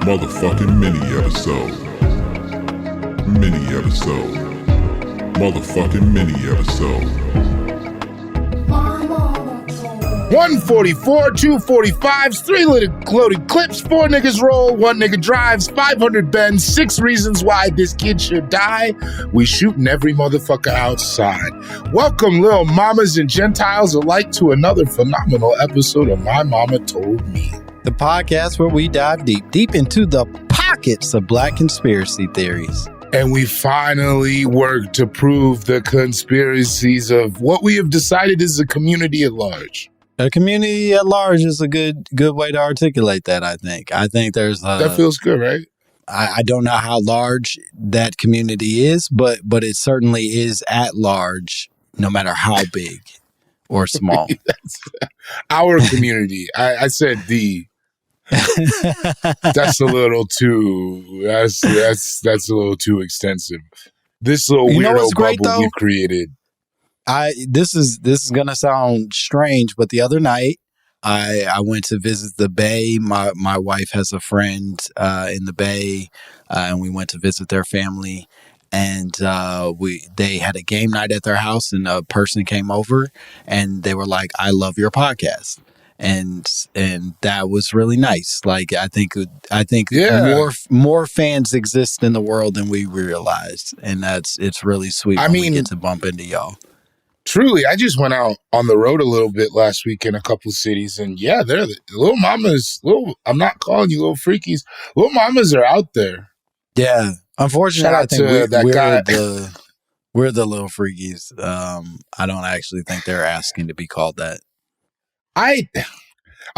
Motherfucking mini episode. Mini episode. Motherfucking mini episode. 144, 245s, 3 loaded clips, 4 niggas roll, 1 nigga drives, 500 bends, 6 reasons why this kid should die. We shooting every motherfucker outside. Welcome, little mamas and Gentiles alike, to another phenomenal episode of My Momma Told Me. The podcast where we dive deep into the pockets of black conspiracy theories. And we finally work to prove the conspiracies of what we have decided is the community at large. A community at large is a good way to articulate that, I think. I think there's that feels good, right? I don't know how large that community is, but it certainly is at large, no matter how big or small. Our community. I said the. That's a little too. That's a little too extensive. This little weirdo bubble we created. This is gonna sound strange, but the other night I went to visit the Bay. My wife has a friend in the Bay, and we went to visit their family. And they had a game night at their house, and a person came over, and they were like, "I love your podcast." And that was really nice. Like I think more fans exist in the world than we realized, and it's really sweet. We get to bump into y'all. Truly, I just went out on the road a little bit last week in a couple of cities, and yeah, they're the little mamas. I'm not calling you little freakies. Little mamas are out there. Yeah, unfortunately, I think we're the little freakies. I don't actually think they're asking to be called that. I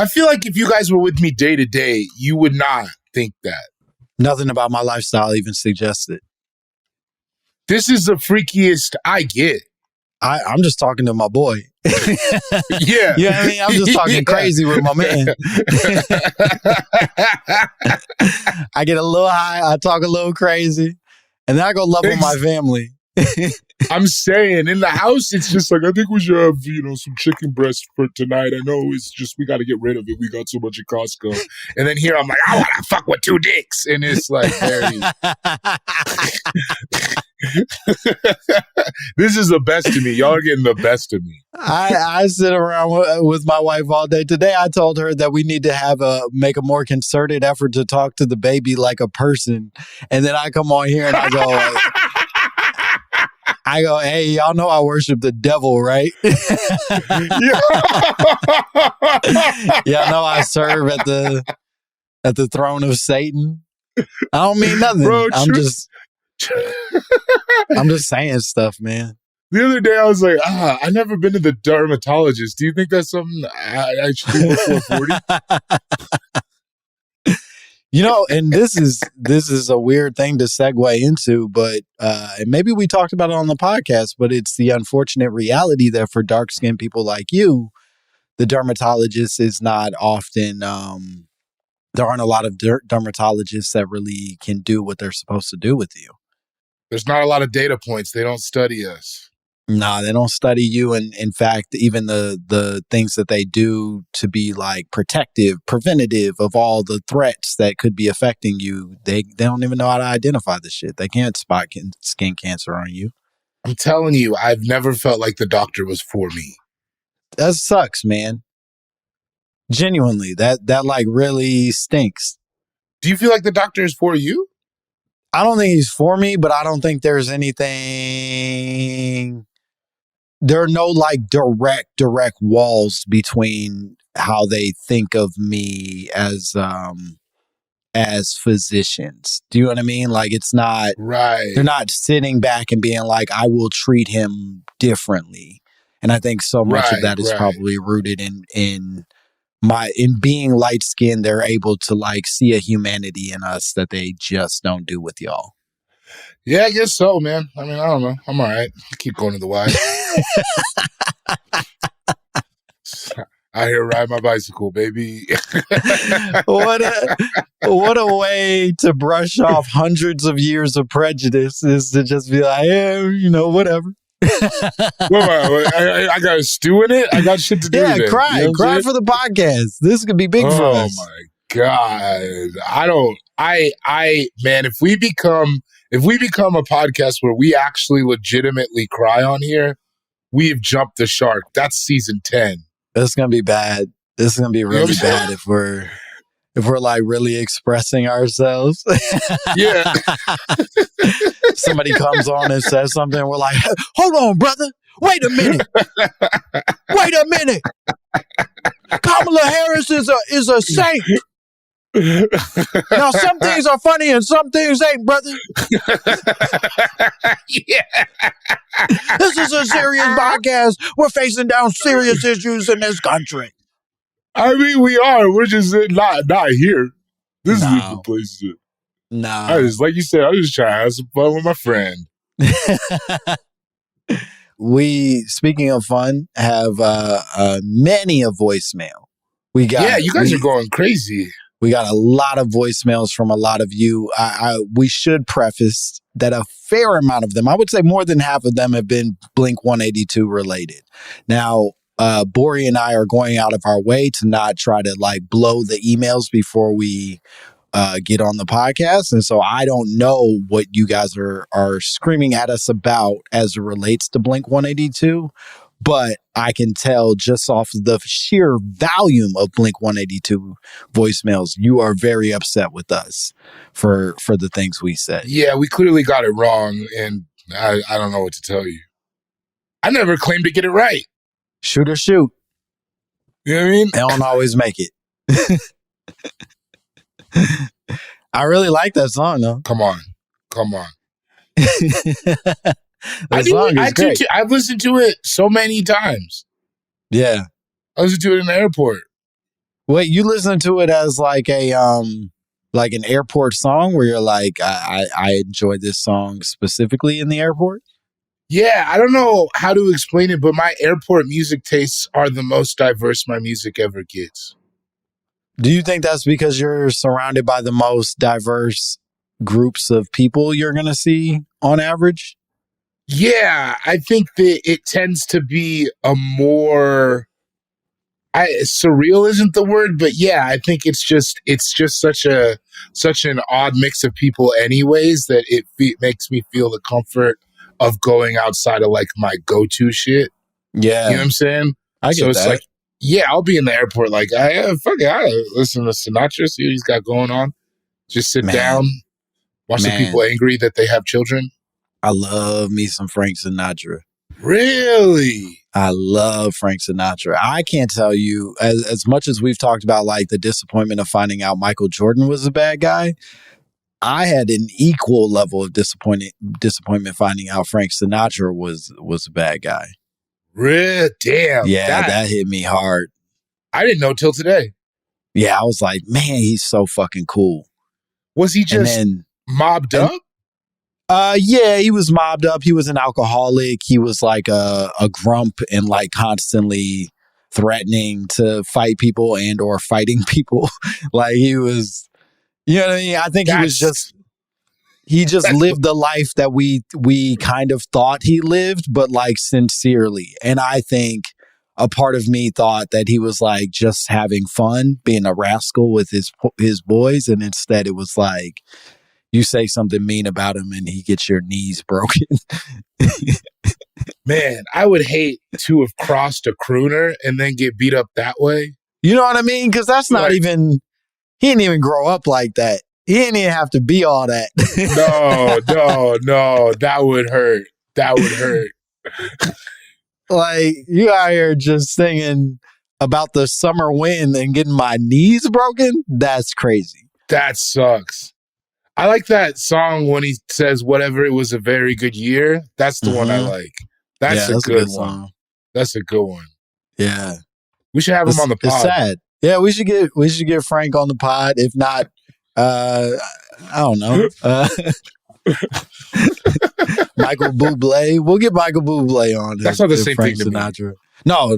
feel like if you guys were with me day to day, you would not think that. Nothing about my lifestyle even suggests it. This is the freakiest I get. I'm just talking to my boy. Yeah. You know what I mean? I'm just talking crazy with my man. I get a little high, I talk a little crazy, and then I go love on my family. I'm saying in the house, it's just like, I think we should have, some chicken breast for tonight. I know it's just, we got to get rid of it. We got so much at Costco. And then here I'm like, I want to fuck with 2 dicks. And it's like, very. This is the best of me. Y'all are getting the best of me. I sit around with my wife all day. Today, I told her that we need to make a more concerted effort to talk to the baby like a person. And then I come on here and I go, hey, y'all know I worship the devil, right? Y'all know I serve at the throne of Satan. I don't mean nothing. Bro, I'm just saying stuff, man. The other day I was like, I've never been to the dermatologist. Do you think that's something I should do before 40? And this is a weird thing to segue into, but and maybe we talked about it on the podcast, but it's the unfortunate reality that for dark-skinned people like you, the dermatologist is not often, there aren't a lot of dermatologists that really can do what they're supposed to do with you. There's not a lot of data points. They don't study us. No, they don't study you. And in fact, even the things that they do to be like preventative of all the threats that could be affecting you, they don't even know how to identify the shit. They can't spot skin cancer on you. I'm telling you, I've never felt like the doctor was for me. That sucks, man. Genuinely, that like really stinks. Do you feel like the doctor is for you? I don't think he's for me, but I don't think there's anything. There are no like direct walls between how they think of me as physicians. Do you know what I mean? Like it's not right. They're not sitting back and being like, I will treat him differently. And I think so much of that is probably rooted in being light skinned. They're able to like see a humanity in us that they just don't do with y'all. Yeah, I guess so, man. I mean, I don't know. I'm all right. Keep going to the Y. I here ride my bicycle, baby. What a way to brush off hundreds of years of prejudice is to just be like, yeah, whatever. What am I got a stew in it? I got shit to do Yeah, today. cry. You know what I'm Cry saying? for the podcast. This could be big for Oh us. my God. Man, if we become a podcast where we actually legitimately cry on here, we've jumped the shark. That's season 10. It's gonna be bad. This is gonna be You know really what I'm saying? bad if we're like really expressing ourselves. Yeah. Somebody comes on and says something, we're like, hold on, brother. Wait a minute. Wait a minute. Kamala Harris is a saint. Now, some things are funny and some things ain't, brother. Yeah. This is a serious podcast. We're facing down serious issues in this country. I mean, we are. We're just not here. This is No. the place. No. Like you said, I was just trying to have some fun with my friend. We, speaking of fun, have many a voicemail. You guys are going crazy. We got a lot of voicemails from a lot of you. We should preface that a fair amount of them, I would say more than half of them, have been Blink 182 related. Now, Bori and I are going out of our way to not try to like blow the emails before we get on the podcast. And so I don't know what you guys are screaming at us about as it relates to Blink 182. But I can tell just off the sheer volume of Blink 182 voicemails, you are very upset with us for the things we said. Yeah, we clearly got it wrong, and I don't know what to tell you. I never claimed to get it right. Shoot or shoot. You know what I mean? They don't always make it. I really like that song, though. Come on. Great. I've listened to it so many times. Yeah. I listened to it in the airport. Wait, you listen to it as like an airport song where you're like, I enjoyed this song specifically in the airport? Yeah, I don't know how to explain it, but my airport music tastes are the most diverse my music ever gets. Do you think that's because you're surrounded by the most diverse groups of people you're going to see on average? Yeah, I think that it tends to be a more surreal isn't the word, but yeah, I think it's just such an odd mix of people anyways that it makes me feel the comfort of going outside of like my go-to shit. Yeah. You know what I'm saying? I get it's that. like, yeah, I'll be in the airport like, I listen to Sinatra, see what he's got going on. Just sit down, watch the people angry that they have children. I love me some Frank Sinatra. Really? I love Frank Sinatra. I can't tell you, as much as we've talked about like the disappointment of finding out Michael Jordan was a bad guy, I had an equal level of disappointment finding out Frank Sinatra was a bad guy. Really? Damn. Yeah, that hit me hard. I didn't know till today. Yeah, I was like, man, he's so fucking cool. Was he just mobbed up? Yeah, he was mobbed up. He was an alcoholic. He was like a grump and like constantly threatening to fight people and or fighting people. Like he was, you know what I mean? I think he just lived the life that we kind of thought he lived, but like sincerely. And I think a part of me thought that he was like just having fun, being a rascal with his boys. And instead it was like, you say something mean about him and he gets your knees broken. Man, I would hate to have crossed a crooner and then get beat up that way. You know what I mean? Because that's not even, he didn't even grow up like that. He didn't even have to be all that. No, that would hurt. That would hurt. Like, you out here just singing about the summer wind and getting my knees broken? That's crazy. That sucks. I like that song when he says, whatever, it was a very good year. That's the one I like. That's a good one. That's a good one. Yeah. We should have him on the pod. It's sad. Yeah, we should get Frank on the pod. If not, I don't know. Michael Bublé. We'll get Michael Bublé on. That's not the same thing to Sinatra. Me. No.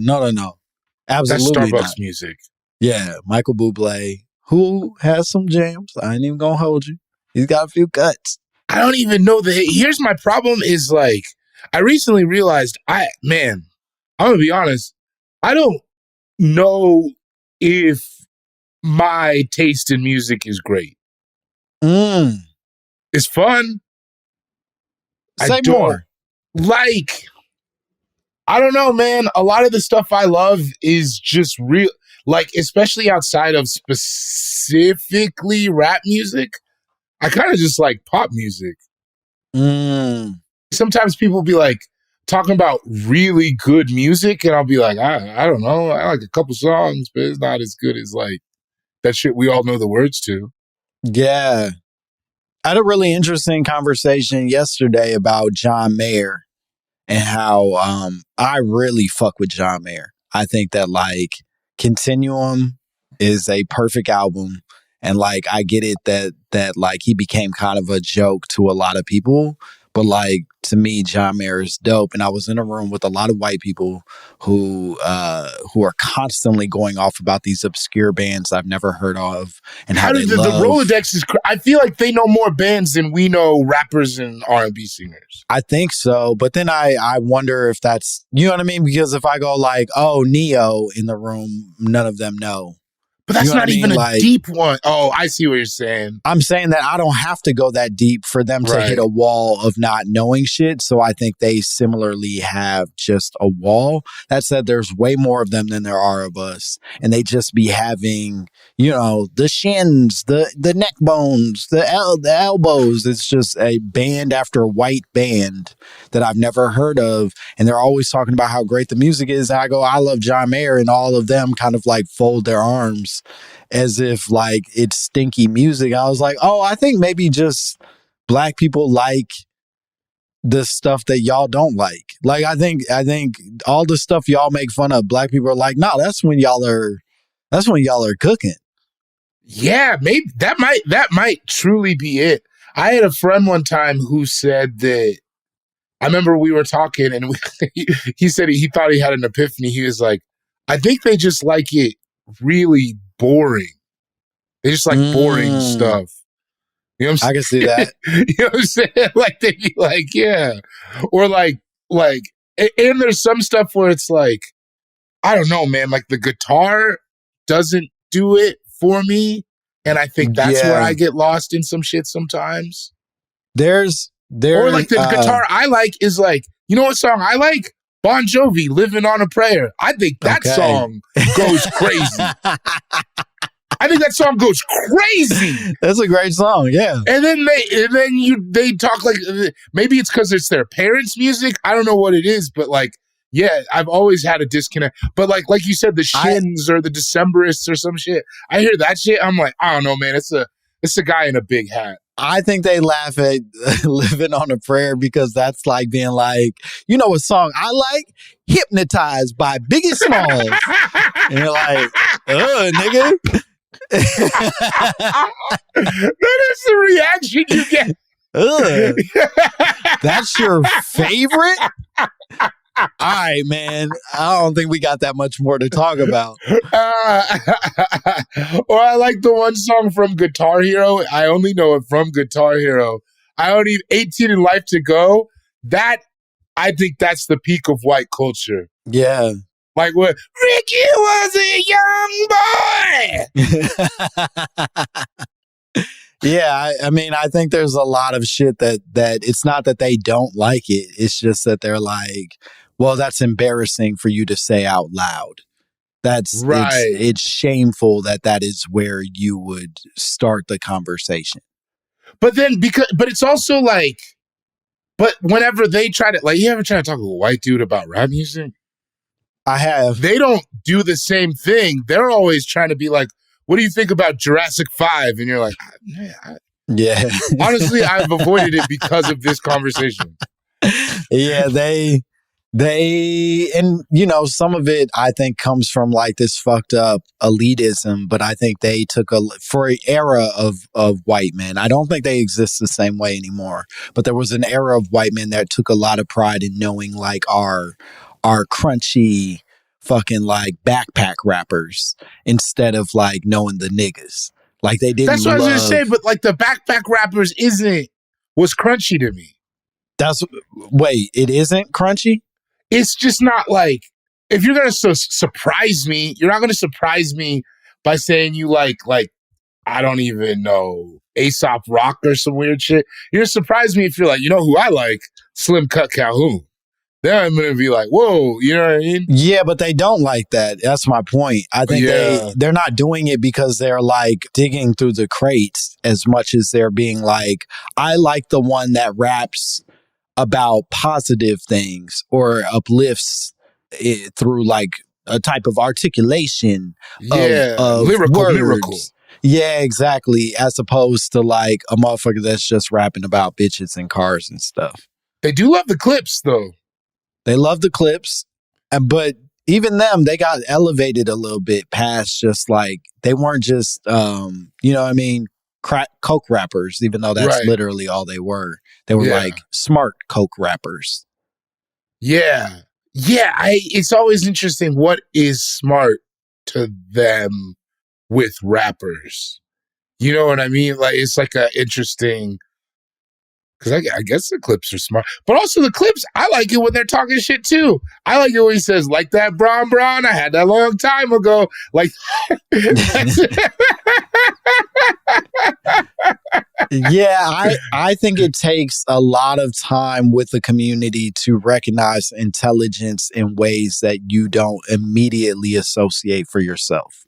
Absolutely That's Starbucks not. music. Yeah, Michael Bublé, who has some jams. I ain't even gonna hold you. He's got a few cuts. I don't even know here's my problem is like, I recently realized, I'm gonna be honest, I don't know if my taste in music is great. It's fun. Say more. Like, I don't know, man. A lot of the stuff I love is just real, like, especially outside of specifically rap music. I kind of just like pop music. Sometimes people be like talking about really good music, and I'll be like, I don't know. I like a couple songs, but it's not as good as like that shit we all know the words to. Yeah. I had a really interesting conversation yesterday about John Mayer and how I really fuck with John Mayer. I think that like Continuum is a perfect album. And like I get it that like he became kind of a joke to a lot of people. But like to me, John Mayer is dope. And I was in a room with a lot of white people who are constantly going off about these obscure bands I've never heard of and how they love. The Rolodex is. I feel like they know more bands than we know rappers and R&B singers. I think so, but then I wonder if that's, you know what I mean? Because if I go like, oh, Neo in the room, none of them know. But that's not even like, a deep one. Oh, I see what you're saying. I'm saying that I don't have to go that deep for them to hit a wall of not knowing shit. So I think they similarly have just a wall. That said, there's way more of them than there are of us. And they just be having, you know, the shins, the neck bones, the elbows. It's just a band after white band that I've never heard of. And they're always talking about how great the music is. And I go, I love John Mayer, and all of them kind of like fold their arms as if like it's stinky music. I was like, oh, I think maybe just black people like the stuff that y'all don't like. Like, I think all the stuff y'all make fun of, black people are like, no, that's when y'all are cooking. Yeah, maybe that might truly be it. I had a friend one time who said that, I remember we were talking and he said he thought he had an epiphany. He was like, I think they just like it really boring. They just like boring stuff. You know what I'm saying? I can see that. You know what I'm saying? Like they be like, yeah. Or like, and there's some stuff where it's like, I don't know, man, like the guitar doesn't do it for me. And I think that's where I get lost in some shit sometimes. Or like the guitar I like is like, you know what song I like? Bon Jovi, Living on a Prayer. I think that song goes crazy. I think that song goes crazy. That's a great song, yeah. And then they talk like, maybe it's because it's their parents' music. I don't know what it is, but like, yeah, I've always had a disconnect. But like you said, the Shins or the Decemberists or some shit. I hear that shit. I'm like, I don't know, man. It's a guy in a big hat. I think they laugh at Living on a Prayer because that's like being like, you know what song I like? Hypnotized by Biggie Smalls. And you're like, nigga. That is the reaction you get. That's your favorite? All right, man. I don't think we got that much more to talk about. Or I like the one song from Guitar Hero. I only know it from Guitar Hero. 18 in Life to Go. That, I think that's the peak of white culture. Yeah. Like what Ricky was a young boy. Yeah, I mean, I think there's a lot of shit that it's not that they don't like it. It's just that they're like, well, that's embarrassing for you to say out loud. That's right. It's shameful that is where you would start the conversation. But then but it's also like, but whenever they try to, like, you ever try to talk to a white dude about rap music? I have. They don't do the same thing. They're always trying to be like, what do you think about Jurassic 5? And you're like, yeah. Honestly, I've avoided it because of this conversation. Yeah, they, and you know, some of it I think comes from like this fucked up elitism, but I think they took for an era of white men. I don't think they exist the same way anymore, but there was an era of white men that took a lot of pride in knowing like our crunchy fucking like backpack rappers instead of like knowing the niggas. Like they didn't. That's what I was gonna say, but like the backpack rappers was crunchy to me. Wait, it isn't crunchy? It's just not like, if you're gonna surprise me, you're not gonna surprise me by saying you like I don't even know, Aesop Rock or some weird shit. You're gonna surprise me if you're like, you know who I like? Slim Cut Calhoun. Then I'm gonna be like, whoa, you know what I mean? Yeah, but they don't like that. That's my point. I think they're not doing it because they're like digging through the crates as much as they're being like, I like the one that raps about positive things or uplifts it through like a type of articulation of lyrical. Yeah, exactly. As opposed to like a motherfucker that's just rapping about bitches and cars and stuff. They do love the clips though. They love the clips, but even them, they got elevated a little bit past just like, they weren't just, you know what I mean, coke rappers, even though that's literally all they were. They were like smart coke rappers. Yeah. Yeah, it's always interesting what is smart to them with rappers. You know what I mean? Like, it's like a interesting, because I guess the clips are smart. But also the clips, I like it when they're talking shit too. I like it when he says, like that Bron, I had that long time ago. Like, yeah, I think it takes a lot of time with the community to recognize intelligence in ways that you don't immediately associate for yourself.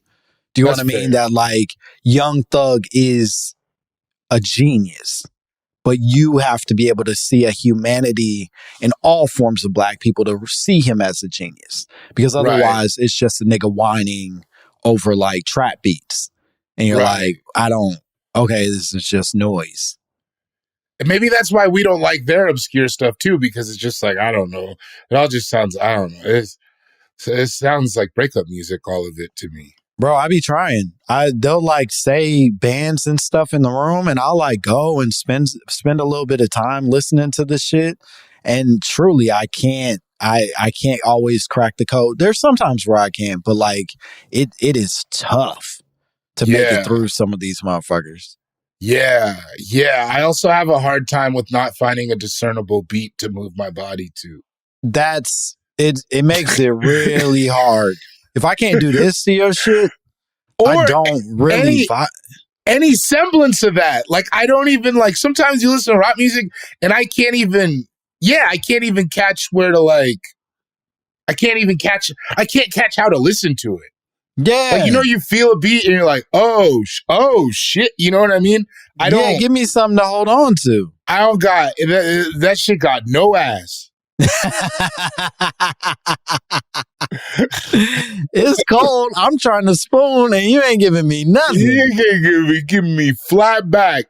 Do you know what I mean? That like Young Thug is a genius, but you have to be able to see a humanity in all forms of black people to see him as a genius. Because otherwise it's just a nigga whining over like trap beats. And you're like, okay, this is just noise. And maybe that's why we don't like their obscure stuff too, because it's just like, I don't know. It all just sounds, I don't know. It sounds like breakup music, all of it to me. Bro, I be trying. They'll like say bands and stuff in the room, and I'll like go and spend a little bit of time listening to the shit. And truly, I can't always crack the code. There's sometimes where I can, but like it is tough to make it through some of these motherfuckers. Yeah. I also have a hard time with not finding a discernible beat to move my body to. That's it. It makes it really hard. If I can't do this to your shit, or I don't really any semblance of that. Like, I don't even like, sometimes you listen to rock music and I can't even catch where to like, I can't catch how to listen to it. Yeah. Like, you know, you feel a beat and you're like, oh shit. You know what I mean? Give me something to hold on to. I don't got, that shit got no ass. It's cold. I'm trying to spoon and you ain't giving me nothing. You ain't giving me flat back.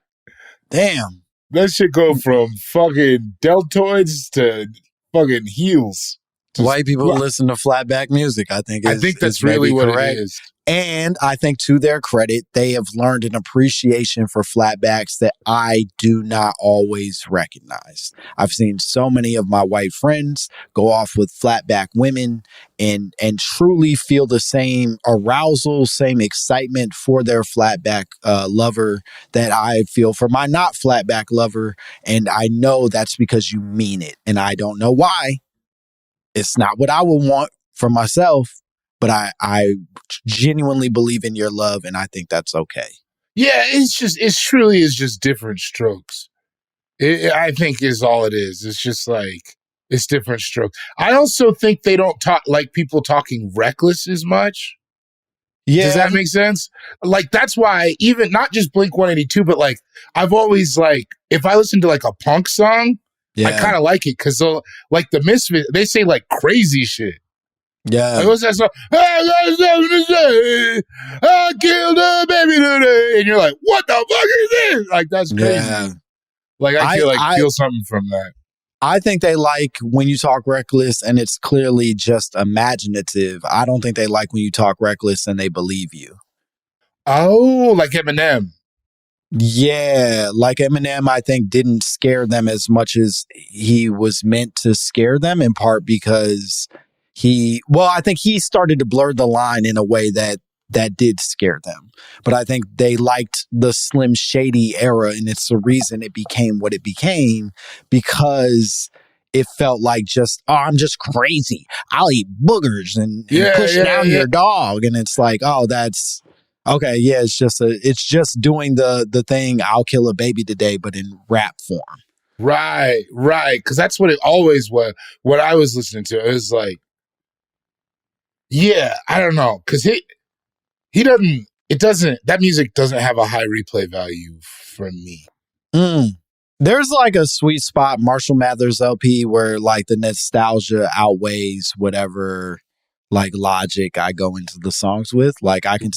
Damn. That shit go from fucking deltoids to fucking heels. White people listen to flatback music. I think that's really what it is. And I think to their credit, they have learned an appreciation for flatbacks that I do not always recognize. I've seen so many of my white friends go off with flatback women and truly feel the same arousal, same excitement for their flatback lover that I feel for my not flatback lover. And I know that's because you mean it. And I don't know why. It's not what I would want for myself, but I genuinely believe in your love, and I think that's okay. Yeah, it truly is just different strokes. I think is all it is. It's just like, it's different strokes. I also think they don't talk like people talking reckless as much. Yeah. Does that make sense? Like, that's why even not just Blink-182, but like, I've always like, if I listen to like a punk song, I kind of like it because like the Misfits, they say like crazy shit. Yeah. Like, what's that song? I got something to say. I killed a baby today. And you're like, what the fuck is this? Like, that's crazy. Yeah. Like, I feel something from that. I think they like when you talk reckless and it's clearly just imaginative. I don't think they like when you talk reckless and they believe you. Oh, like Eminem. Yeah, like Eminem, I think didn't scare them as much as he was meant to scare them, in part because I think he started to blur the line in a way that that did scare them. But I think they liked the Slim Shady era, and it's the reason it became what it became, because it felt like I'm just crazy. I'll eat boogers and push down your dog. And it's like, oh, that's okay. Yeah, it's just doing the thing. I'll kill a baby today, but in rap form. Right. Because that's what it always was. What I was listening to, it was like, yeah, I don't know, because that music doesn't have a high replay value for me. There's like a sweet spot, Marshall Mathers LP, where like the nostalgia outweighs whatever like logic I go into the songs with. Like I can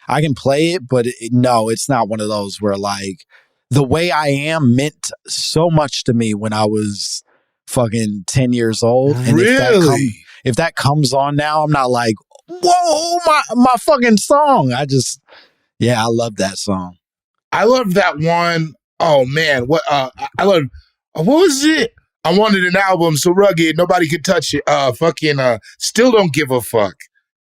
I can play it, but no, it's not one of those where like The Way I Am meant so much to me when I was fucking 10 years old. And if that comes on now, I'm not like, whoa, my fucking song. I love that song. I love that one. Oh man, what was it? I wanted an album so rugged nobody could touch it. Still Don't Give a Fuck.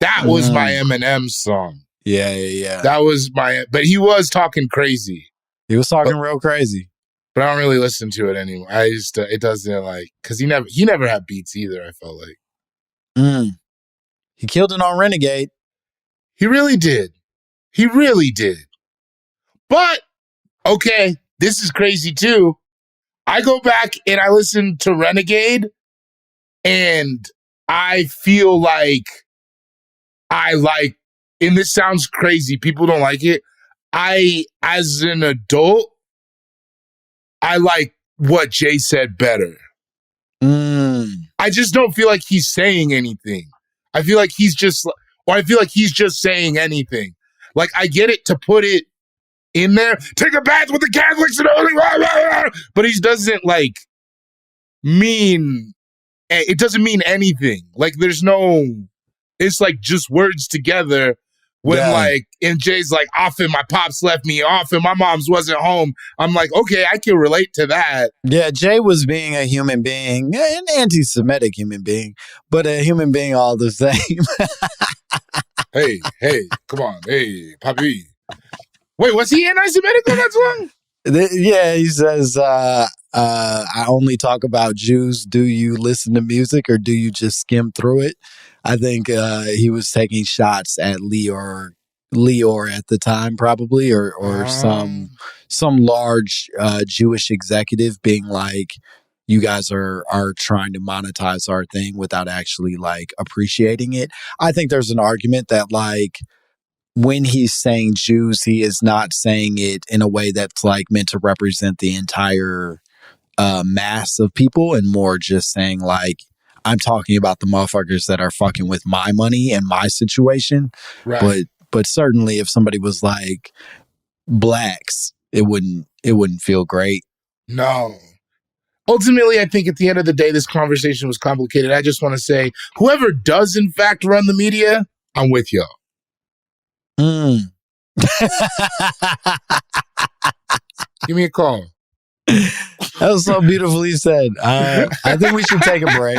That was my Eminem song. Yeah. That was but he was talking crazy. He was talking real crazy. But I don't really listen to it anymore. I just it doesn't like, because he never had beats either, I felt like. He killed it on Renegade. He really did. But okay, this is crazy too. I go back and I listen to Renegade, and I feel like and this sounds crazy, people don't like it. As an adult, I like what Jay said better. I just don't feel like he's saying anything. I feel like he's just saying anything. Like, I get it to put it in there. Take a bath with the Catholics and only, but he doesn't like mean. It doesn't mean anything. Like, it's like just words together. When and Jay's like, often my pops left me, often my mom's wasn't home. I'm like, okay, I can relate to that. Yeah, Jay was being a human being, an anti-Semitic human being, but a human being all the same. Hey, come on. Hey, Papi. Wait, was he anti-Semitic on that song? Yeah, he says, I only talk about Jews. Do you listen to music or do you just skim through it? I think he was taking shots at Leor at the time, probably, or some large Jewish executive being like, you guys are trying to monetize our thing without actually like appreciating it. I think there's an argument that like when he's saying Jews, he is not saying it in a way that's like meant to represent the entire mass of people, and more just saying like, I'm talking about the motherfuckers that are fucking with my money and my situation. Right. But certainly if somebody was like blacks, it wouldn't feel great. No. Ultimately, I think at the end of the day, this conversation was complicated. I just want to say, whoever does in fact run the media, I'm with y'all. Give me a call. That was so beautifully said. I think we should take a break.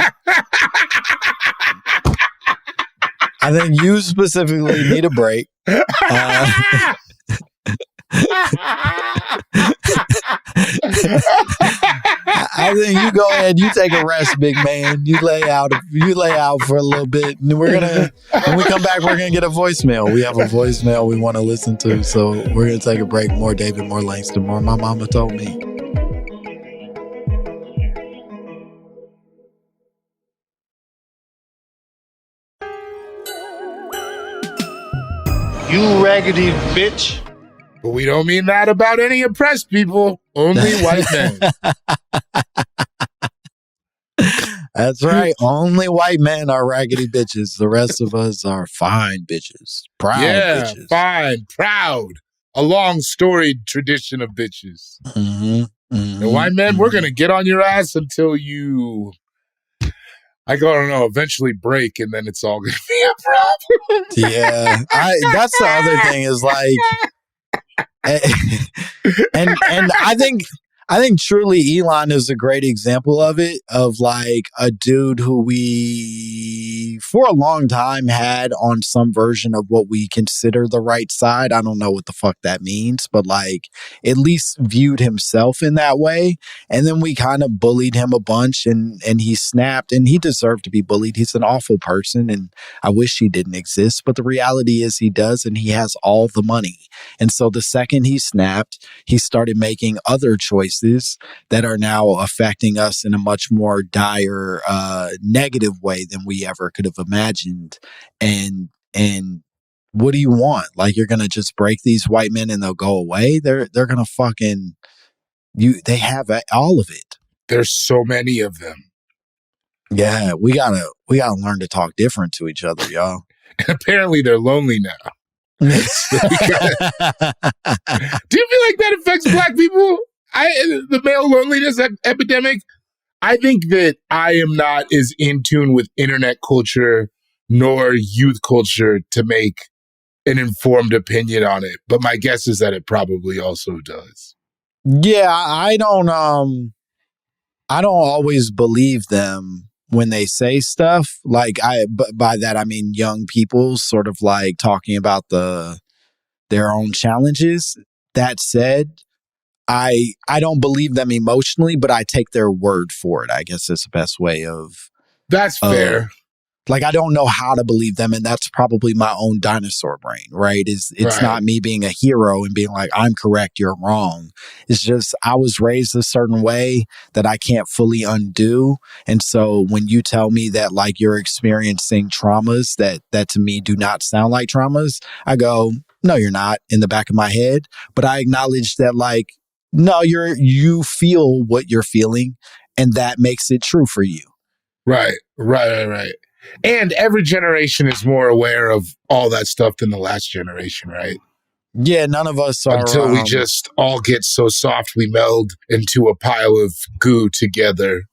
I think you specifically need a break. I think you go ahead. You take a rest, big man. You lay out for a little bit, and when we come back, we're gonna get a voicemail. We have a voicemail we want to listen to, so we're gonna take a break. More David, more Langston, more My Mama Told Me. You raggedy bitch. But we don't mean that about any oppressed people. Only white men. That's right. Only white men are raggedy bitches. The rest of us are fine bitches. Proud bitches. Fine. Proud. A long storied tradition of bitches. And white men, we're going to get on your ass until you, eventually break, and then it's all going to be a problem. Yeah. That's the other thing is like, and I think I think truly Elon is a great example of it, of like a dude who we for a long time had on some version of what we consider the right side. I don't know what the fuck that means, but like at least viewed himself in that way. And then we kind of bullied him a bunch and he snapped, and he deserved to be bullied. He's an awful person and I wish he didn't exist. But the reality is he does, and he has all the money. And so the second he snapped, he started making other choices that are now affecting us in a much more dire, negative way than we ever could have imagined. And what do you want? Like, you're gonna just break these white men and they'll go away? They're gonna fucking you. They have all of it. There's so many of them. Yeah, we gotta learn to talk different to each other, y'all. And apparently, they're lonely now. Do you feel like that affects Black people? The male loneliness epidemic? I think that I am not as in tune with internet culture nor youth culture to make an informed opinion on it. But my guess is that it probably also does. Yeah, I don't always believe them when they say stuff. Like, by that I mean young people sort of like talking about their own challenges. That said, I don't believe them emotionally, but I take their word for it. I guess is the best way of. That's fair. Like, I don't know how to believe them, and that's probably my own dinosaur brain, right? It's Right. not me being a hero and being like, I'm correct, you're wrong. It's just I was raised a certain way that I can't fully undo. And so when you tell me that like you're experiencing traumas that to me do not sound like traumas, I go, no, you're not, in the back of my head. But I acknowledge that like, no, you feel what you're feeling, and that makes it true for you. Right. And every generation is more aware of all that stuff than the last generation, right? Yeah, none of us are. Until we just all get so soft we meld into a pile of goo together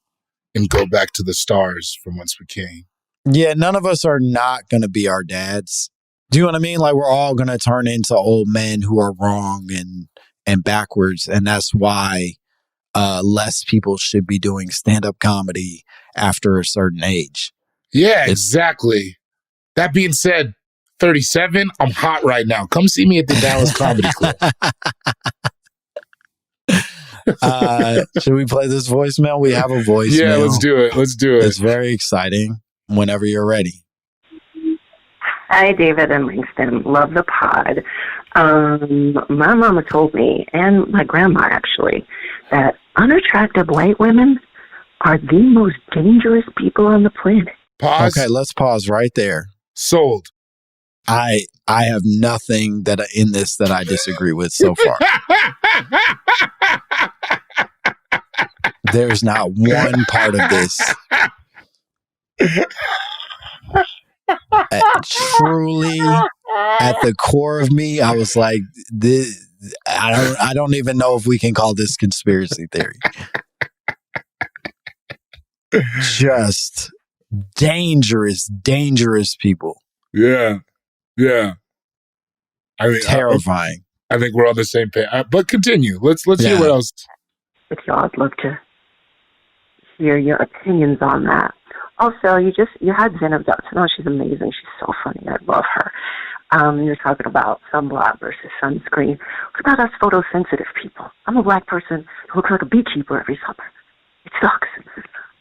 and go back to the stars from whence we came. Yeah, none of us are not going to be our dads. Do you know what I mean? Like, we're all going to turn into old men who are wrong and backwards. And that's why less people should be doing stand-up comedy after a certain age. Yeah, exactly. That being said, 37, I'm hot right now. Come see me at the Dallas Comedy Club. Should we play this voicemail? We have a voicemail. Yeah, let's do it. It's very exciting. Whenever you're ready. Hi, David and Langston. Love the pod. My mama told me, and my grandma actually, that unattractive white women are the most dangerous people on the planet. Pause. Okay, let's pause right there. Sold. I have nothing that in this that I disagree with so far. There's not one part of this. Truly, at the core of me, I was like, I don't even know if we can call this conspiracy theory. Just dangerous people. Yeah. I mean, terrifying. I think we're on the same page. But continue. Let's hear what else. But y'all, I'd love to hear your opinions on that. Also, you had Zainab Dutton. Oh, she's amazing. She's so funny. I love her. You're talking about sunblock versus sunscreen. What about us photosensitive people? I'm a Black person who looks like a beekeeper every summer. It sucks.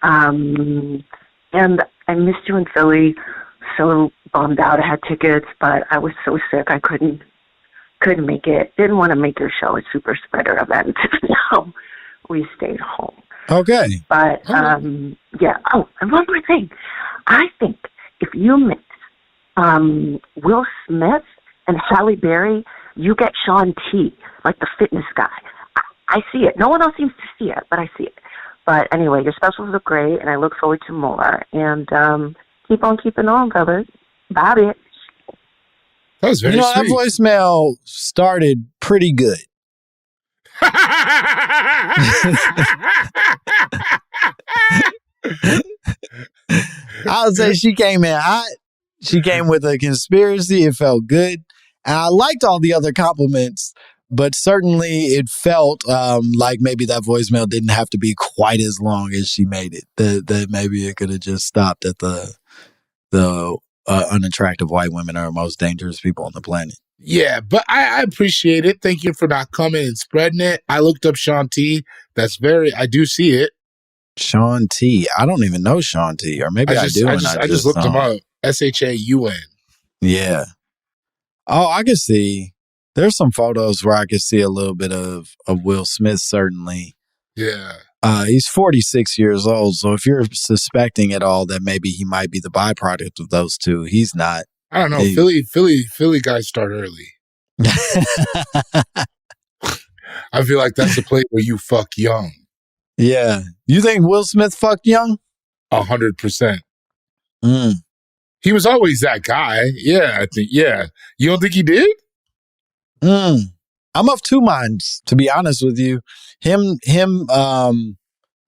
And I missed you in Philly. So bummed out. I had tickets, but I was so sick I couldn't make it. Didn't want to make your show a super spreader event. So we stayed home. Okay. But yeah. Oh, and one more thing. I think if you mix Will Smith and Halle Berry, you get Sean T, like the fitness guy. I see it. No one else seems to see it, but I see it. But anyway, your specials look great, and I look forward to more. And keep on keeping on, brother. Bye, bitch. That was very sweet. That voicemail started pretty good. I would say she came in hot. She came with a conspiracy. It felt good. And I liked all the other compliments, but certainly it felt like maybe that voicemail didn't have to be quite as long as she made it. That maybe it could have just stopped at the unattractive white women are the most dangerous people on the planet. Yeah, but I appreciate it. Thank you for not coming and spreading it. I looked up Sean T. I do see it. Sean T. I don't even know Sean T. Or maybe I do. I just looked him up. SHAUN. Yeah. Oh, I can see. There's some photos where I can see a little bit of Will Smith, certainly. Yeah. He's 46 years old. So if you're suspecting at all that maybe he might be the byproduct of those two, he's not. I don't know. Philly guys start early. I feel like that's a place where you fuck young. Yeah. You think Will Smith fucked young? 100%. Mm. He was always that guy. Yeah, I think. Yeah. You don't think he did? I'm of two minds, to be honest with you. Him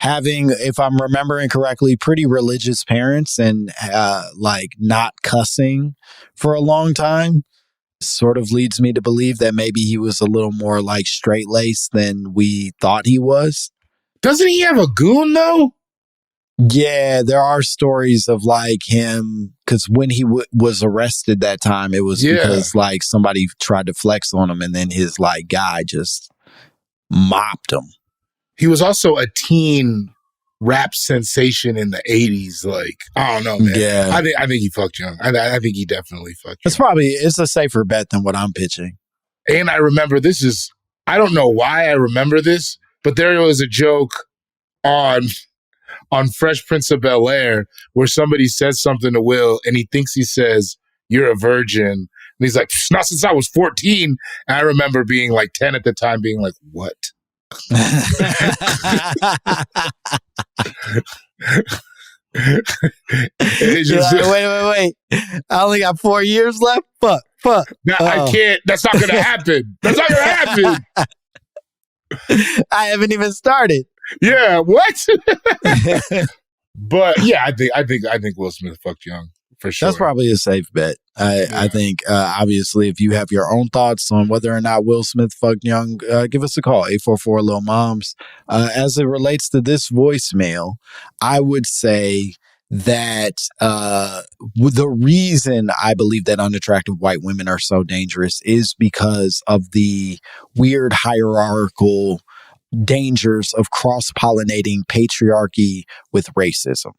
having, if I'm remembering correctly, pretty religious parents and like not cussing for a long time sort of leads me to believe that maybe he was a little more like straight-laced than we thought he was. Doesn't he have a goon though? Yeah, there are stories of like him, because when he was arrested that time, it was because like somebody tried to flex on him and then his like guy just mopped him. He was also a teen rap sensation in the 80s. Like, I don't know, man. Yeah. I think he fucked young. I think he definitely fucked young. It's a safer bet than what I'm pitching. And I remember I don't know why I remember this, but there was a joke on Fresh Prince of Bel-Air where somebody says something to Will and he thinks he says, "You're a virgin." And he's like, "Not since I was 14. And I remember being like 10 at the time being like, what? Wait. I only got 4 years left? Fuck. No, I can't. That's not going to happen. That's not going to happen. I haven't even started. Yeah, what? But yeah, I think Will Smith fucked young for sure. That's probably a safe bet. I think obviously if you have your own thoughts on whether or not Will Smith fucked young, give us a call 844 Lil Moms. As it relates to this voicemail, I would say that the reason I believe that unattractive white women are so dangerous is because of the weird hierarchical dangers of cross-pollinating patriarchy with racism,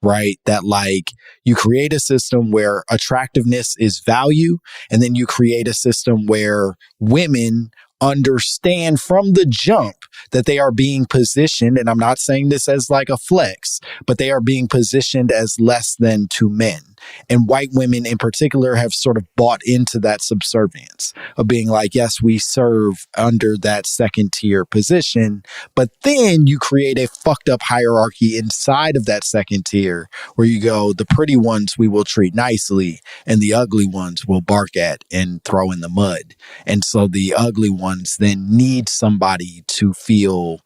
right? That like you create a system where attractiveness is value, and then you create a system where women understand from the jump that they are being positioned, and I'm not saying this as like a flex, but they are being positioned as less than to men. And white women in particular have sort of bought into that subservience of being like, yes, we serve under that second tier position, but then you create a fucked up hierarchy inside of that second tier where you go, the pretty ones we will treat nicely and the ugly ones will bark at and throw in the mud. And so the ugly ones then need somebody to feel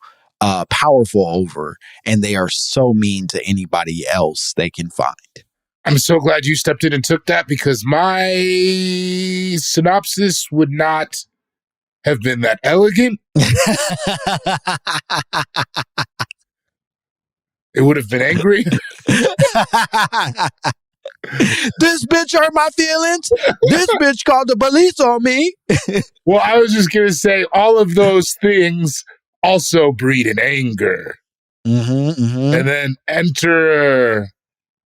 powerful over, and they are so mean to anybody else they can find. I'm so glad you stepped in and took that, because my synopsis would not have been that elegant. It would have been angry. This bitch hurt my feelings. This bitch called the police on me. Well, I was just going to say all of those things also breed in anger. And then enter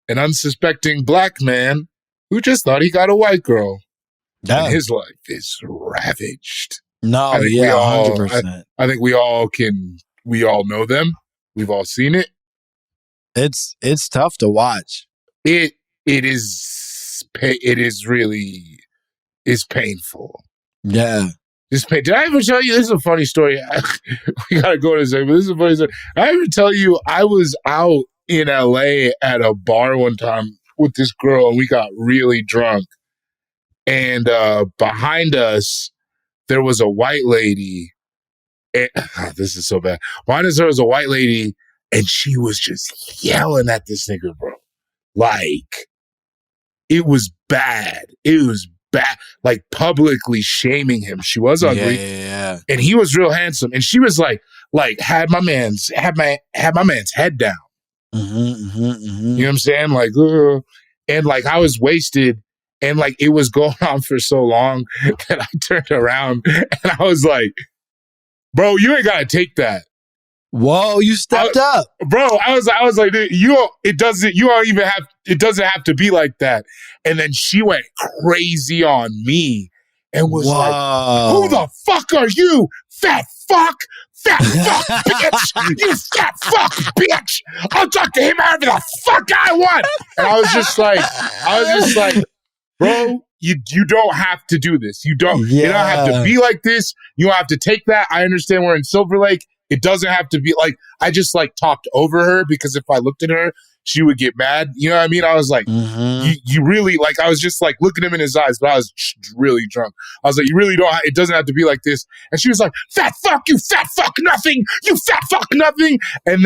an unsuspecting black man who just thought he got a white girl. Yeah. And his life is ravaged. No, yeah, 100%. I think we all know them. We've all seen it. It's tough to watch. It is painful. Yeah. Did I ever tell you, this is a funny story. We gotta go to this, but this is a funny story. Did I ever tell you I was out in LA at a bar one time with this girl and we got really drunk. And behind us, there was a white lady. And, this is so bad. Behind us, there was a white lady and she was just yelling at this nigga, bro. Like, it was bad. It was like publicly shaming him. She was ugly, and he was real handsome, and she was like had my man's head down. You know what I'm saying? Like, and like I was wasted, and like it was going on for so long that I turned around and I was like, "Bro, you ain't gotta take that." Whoa, you stepped up, bro. I was like, dude, it doesn't have to be like that. And then she went crazy on me and was like, "Who the fuck are you, fat fuck, bitch? You fat fuck, bitch! I'll talk to him however the fuck I want." And I was just like, bro, you don't have to do this. You don't have to be like this. You don't have to take that. I understand we're in Silver Lake. It doesn't have to be like, I just like talked over her because if I looked at her, she would get mad. You know what I mean? I was like, you really, like, I was just like looking him in his eyes, but I was really drunk. I was like, you really don't, it doesn't have to be like this. And she was like, "Fat fuck, you fat fuck nothing, you fat fuck nothing." And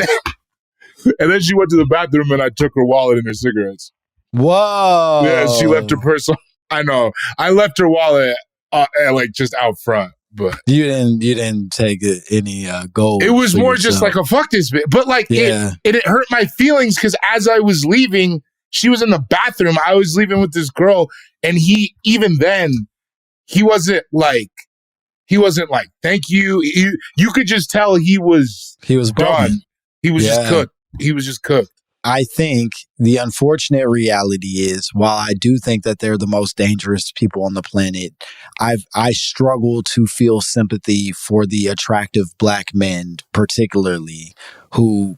then she went to the bathroom and I took her wallet and her cigarettes. Whoa. Yeah, she left her purse. I know. I left her wallet like just out front. But you didn't take any gold. It was more just like a fuck this bit. But like it hurt my feelings because as I was leaving, she was in the bathroom. I was leaving with this girl, and he wasn't like thank you. You could just tell he was done. He was just cooked. He was just cooked. I think the unfortunate reality is, while I do think that they're the most dangerous people on the planet, I struggle to feel sympathy for the attractive black men, particularly who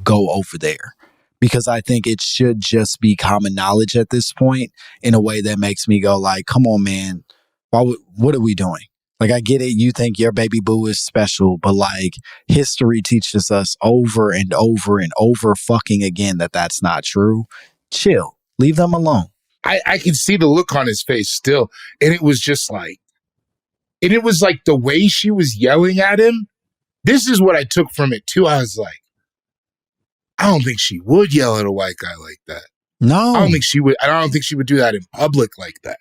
go over there, because I think it should just be common knowledge at this point in a way that makes me go like, "Come on, man, what are we doing?" Like, I get it. You think your baby boo is special, but like history teaches us over and over and over fucking again that that's not true. Chill. Leave them alone. I can see the look on his face still. And it was just like, and it was like the way she was yelling at him. This is what I took from it too. I was like, I don't think she would yell at a white guy like that. No. I don't think she would do that in public like that.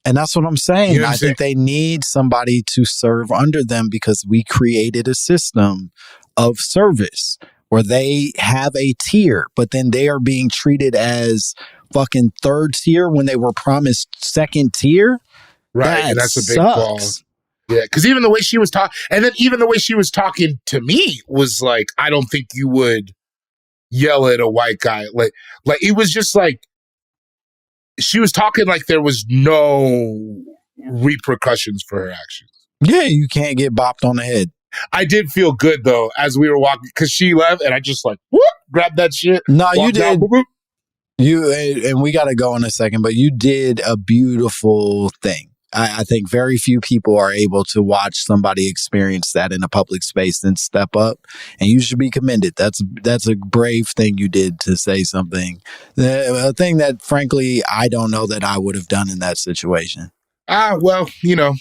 And that's what I'm saying. You know what I I'm saying? think they need somebody to serve under them because we created a system of service where they have a tier, but then they are being treated as fucking third tier when they were promised second tier. Right. And that's a big ball. Yeah. Because even the way she was talking, and then even the way she was talking to me was like, I don't think you would yell at a white guy. Like it was just like, she was talking like there was no repercussions for her actions. Yeah, you can't get bopped on the head. I did feel good though as we were walking because she left and I just like whoop, grabbed that shit. No, you did. Down, whoop, whoop. You and we got to go in a second, but you did a beautiful thing. I think very few people are able to watch somebody experience that in a public space and step up, and you should be commended. That's a brave thing you did to say something. A thing that, frankly, I don't know that I would have done in that situation. Well, 1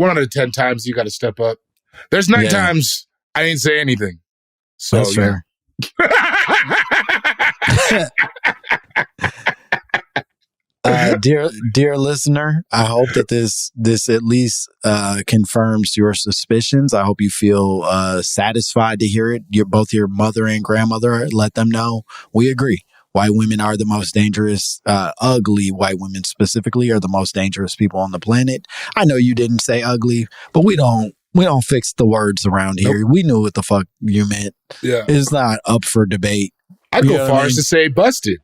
out of 10 times you got to step up. There's 9 times I didn't say anything. So that's fair. Dear listener, I hope that this at least confirms your suspicions. I hope you feel satisfied to hear it. Both your mother and grandmother, let them know we agree. White women are the most dangerous, ugly white women specifically are the most dangerous people on the planet. I know you didn't say ugly, but we don't fix the words around here. Nope. We knew what the fuck you meant. Yeah. It's not up for debate. I'd go far as to say busted.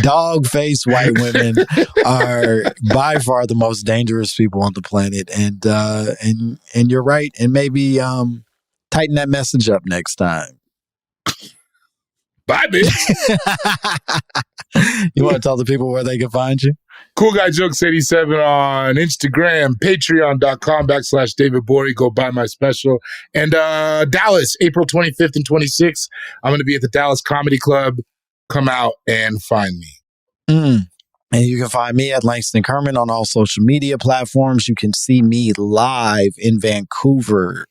Dog-faced white women are by far the most dangerous people on the planet, and you're right. And maybe tighten that message up next time. Bye, bitch. You want to tell the people where they can find you? Cool Guy Jokes 87 on Instagram, patreon.com/David Borey. Go buy my special. And Dallas, April 25th and 26th. I'm going to be at the Dallas Comedy Club. Come out and find me. And you can find me at Langston Kerman on all social media platforms. You can see me live in Vancouver,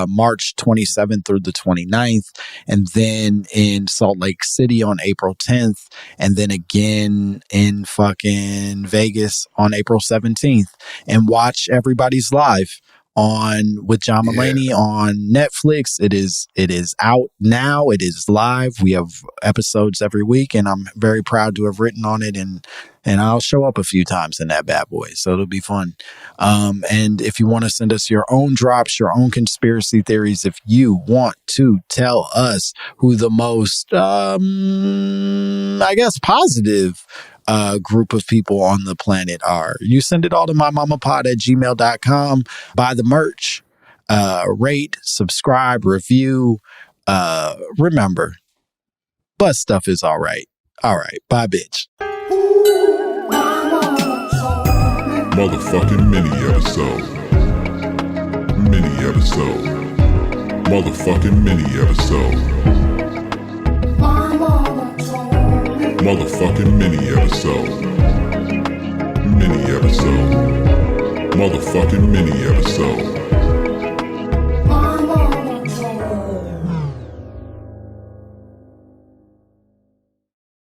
March 27th through the 29th, and then in Salt Lake City on April 10th, and then again in fucking Vegas on April 17th. And watch everybody's live on with John Mulaney on Netflix. It is out now. It is live. We have episodes every week, and I'm very proud to have written on it, and I'll show up a few times in that bad boy, so it'll be fun. And if you want to send us your own drops, your own conspiracy theories, if you want to tell us who the most I guess positive group of people on the planet are, you send it all to mymommapod@gmail.com. Buy the merch, rate, subscribe, review. Remember, butt stuff is all right. All right, bye, bitch. Motherfucking mini episode. Mini episode. Motherfucking mini episode. Motherfucking mini episode. Mini episode. Motherfucking mini episode.